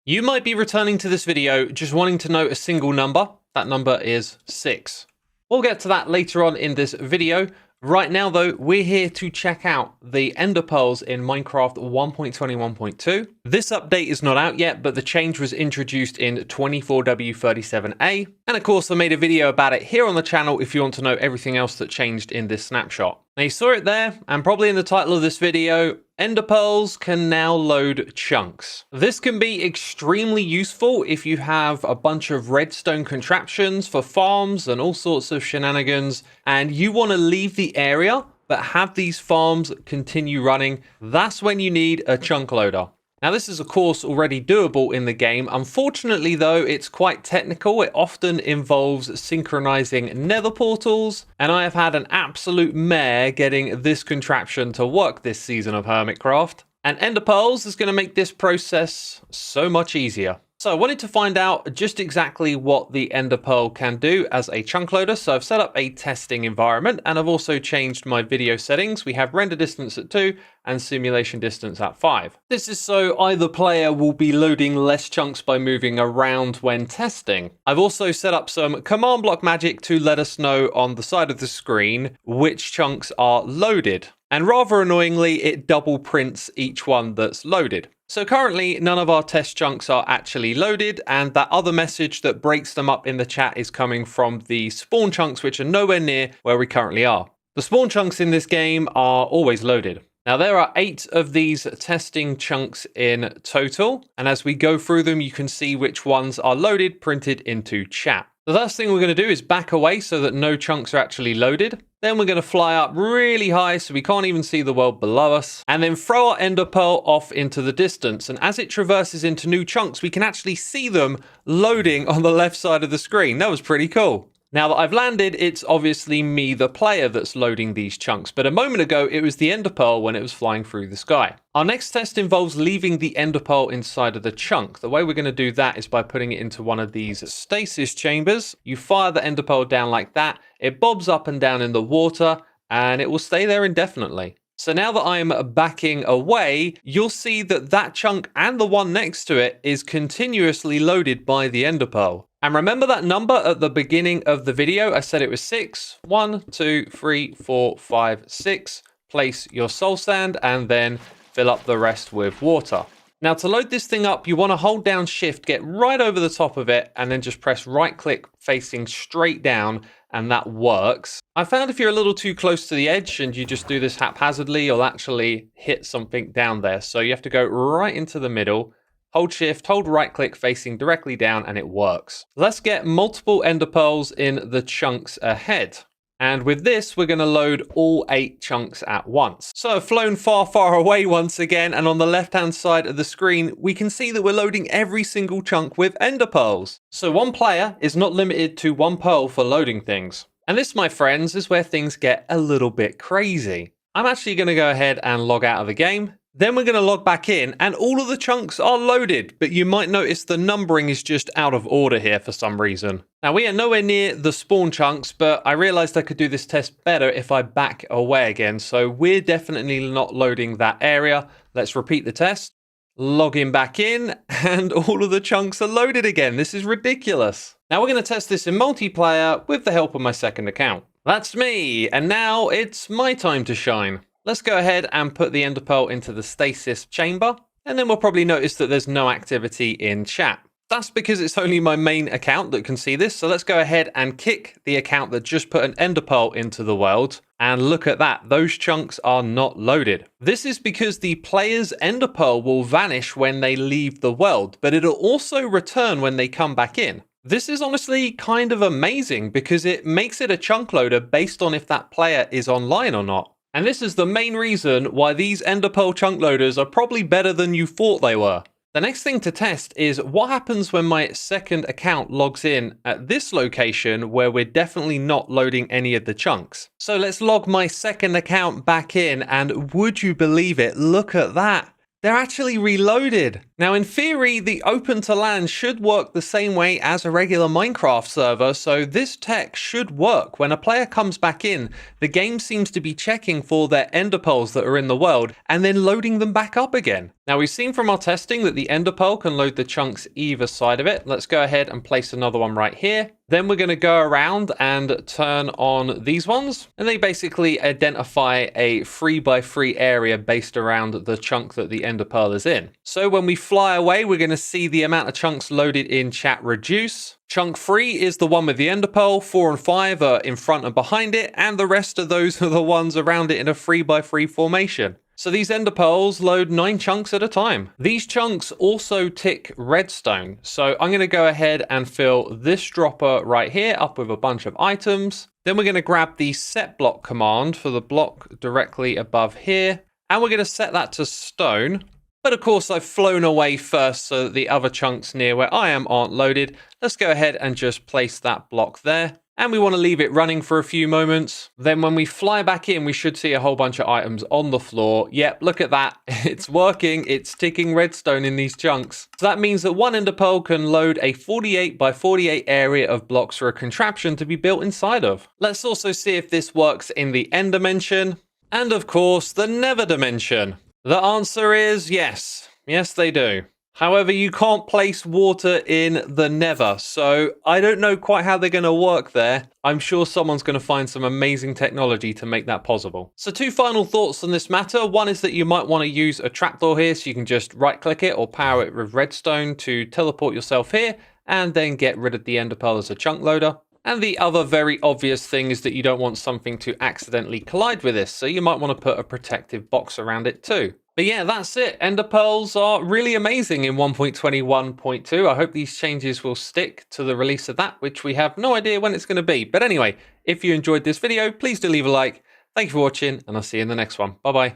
You might be returning to this video just wanting to know a single number. That number is 6. We'll get to that later on in this video. Right now though, we're here to check out the Ender Pearls in Minecraft 1.21.2. This update is not out yet, but the change was introduced in 24W37A. And of course, I made a video about it here on the channel if you want to know everything else that changed in this snapshot. Now you saw it there, and probably in the title of this video, Ender Pearls can now load chunks. This can be extremely useful if you have a bunch of redstone contraptions for farms and all sorts of shenanigans, and you want to leave the area but have these farms continue running. That's when you need a chunk loader. Now this is of course already doable in the game. Unfortunately though, it's quite technical. It often involves synchronizing nether portals, and I have had an absolute mare getting this contraption to work this season of Hermitcraft. And Ender Pearls is going to make this process so much easier. So I wanted to find out just exactly what the Ender Pearl can do as a chunk loader. So I've set up a testing environment, and I've also changed my video settings. We have render distance at 2 and simulation distance at 5. This is so either player will be loading less chunks by moving around when testing. I've also set up some command block magic to let us know on the side of the screen which chunks are loaded. And rather annoyingly, it double prints each one that's loaded. So currently, none of our test chunks are actually loaded, and that other message that breaks them up in the chat is coming from the spawn chunks, which are nowhere near where we currently are. The spawn chunks in this game are always loaded. Now there are 8 of these testing chunks in total, and as we go through them, you can see which ones are loaded printed into chat. The first thing we're going to do is back away so that no chunks are actually loaded. Then we're going to fly up really high so we can't even see the world below us. And then throw our Ender Pearl off into the distance. And as it traverses into new chunks, we can actually see them loading on the left side of the screen. That was pretty cool. Now that I've landed, it's obviously me, the player, that's loading these chunks. But a moment ago, it was the Ender Pearl when it was flying through the sky. Our next test involves leaving the Ender Pearl inside of the chunk. The way we're going to do that is by putting it into one of these stasis chambers. You fire the Ender Pearl down like that. It bobs up and down in the water, and it will stay there indefinitely. So now that I'm backing away, you'll see that that chunk and the one next to it is continuously loaded by the Ender Pearl. And remember that number at the beginning of the video? I said it was 6. 1, 2, 3, 4, 5, 6. Place your soul sand and then fill up the rest with water. Now to load this thing up, you want to hold down shift, get right over the top of it, and then just press right click facing straight down, and that works. I found if you're a little too close to the edge and you just do this haphazardly, you'll actually hit something down there. So you have to go right into the middle, hold shift, hold right click facing directly down, and it works. Let's get multiple Ender Pearls in the chunks ahead. And with this, we're going to load all 8 chunks at once. So I've flown far, far away once again, and on the left-hand side of the screen, we can see that we're loading every single chunk with Ender Pearls. So one player is not limited to 1 pearl for loading things. And this, my friends, is where things get a little bit crazy. I'm actually going to go ahead and log out of the game. Then we're going to log back in, and all of the chunks are loaded, but you might notice the numbering is just out of order here for some reason. Now, we are nowhere near the spawn chunks, but I realized I could do this test better if I back away again, so we're definitely not loading that area. Let's repeat the test. Logging back in, and all of the chunks are loaded again. This is ridiculous. Now, we're going to test this in multiplayer with the help of my second account. That's me, and now it's my time to shine. Let's go ahead and put the Ender Pearl into the stasis chamber, and then we'll probably notice that there's no activity in chat. That's because it's only my main account that can see this, so let's go ahead and kick the account that just put an Ender Pearl into the world, and look at that, those chunks are not loaded. This is because the player's Ender Pearl will vanish when they leave the world, but it'll also return when they come back in. This is honestly kind of amazing because it makes it a chunk loader based on if that player is online or not. And this is the main reason why these Ender Pearl chunk loaders are probably better than you thought they were. The next thing to test is what happens when my second account logs in at this location where we're definitely not loading any of the chunks. So let's log my second account back in, and would you believe it? Look at that. They're actually reloaded. Now, in theory, the open to land should work the same way as a regular Minecraft server, so this tech should work. When a player comes back in, the game seems to be checking for their Ender Pearls that are in the world and then loading them back up again. Now we've seen from our testing that the ender pearl can load the chunks either side of it. Let's go ahead and place another one right here. Then we're going to go around and turn on these ones, and they basically identify a 3x3 area based around the chunk that the ender pearl is in. So when we fly away, we're going to see the amount of chunks loaded in chat reduce. Chunk 3 is the one with the ender pearl, 4 and 5 are in front and behind it, and the rest of those are the ones around it in a 3x3 formation. So these ender pearls load 9 chunks at a time. These chunks also tick redstone. So I'm going to go ahead and fill this dropper right here up with a bunch of items. Then we're going to grab the set block command for the block directly above here. And we're going to set that to stone. But of course I've flown away first so that the other chunks near where I am aren't loaded. Let's go ahead and just place that block there. And we want to leave it running for a few moments. Then when we fly back in, we should see a whole bunch of items on the floor. Yep, look at that. It's working. It's ticking redstone in these chunks. So that means that one ender pearl can load a 48x48 area of blocks for a contraption to be built inside of. Let's also see if this works in the end dimension. And of course, the nether dimension. The answer is yes. Yes, they do. However, you can't place water in the nether, so I don't know quite how they're going to work there. I'm sure someone's going to find some amazing technology to make that possible. So 2 final thoughts on this matter. One is that you might want to use a trapdoor here, so you can just right-click it or power it with redstone to teleport yourself here, and then get rid of the ender pearl as a chunk loader. And the other very obvious thing is that you don't want something to accidentally collide with this, so you might want to put a protective box around it too. But yeah, that's it. Ender pearls are really amazing in 1.21.2. I hope these changes will stick to the release of that, which we have no idea when it's going to be. But anyway, if you enjoyed this video, please do leave a like. Thank you for watching, and I'll see you in the next one. Bye-bye.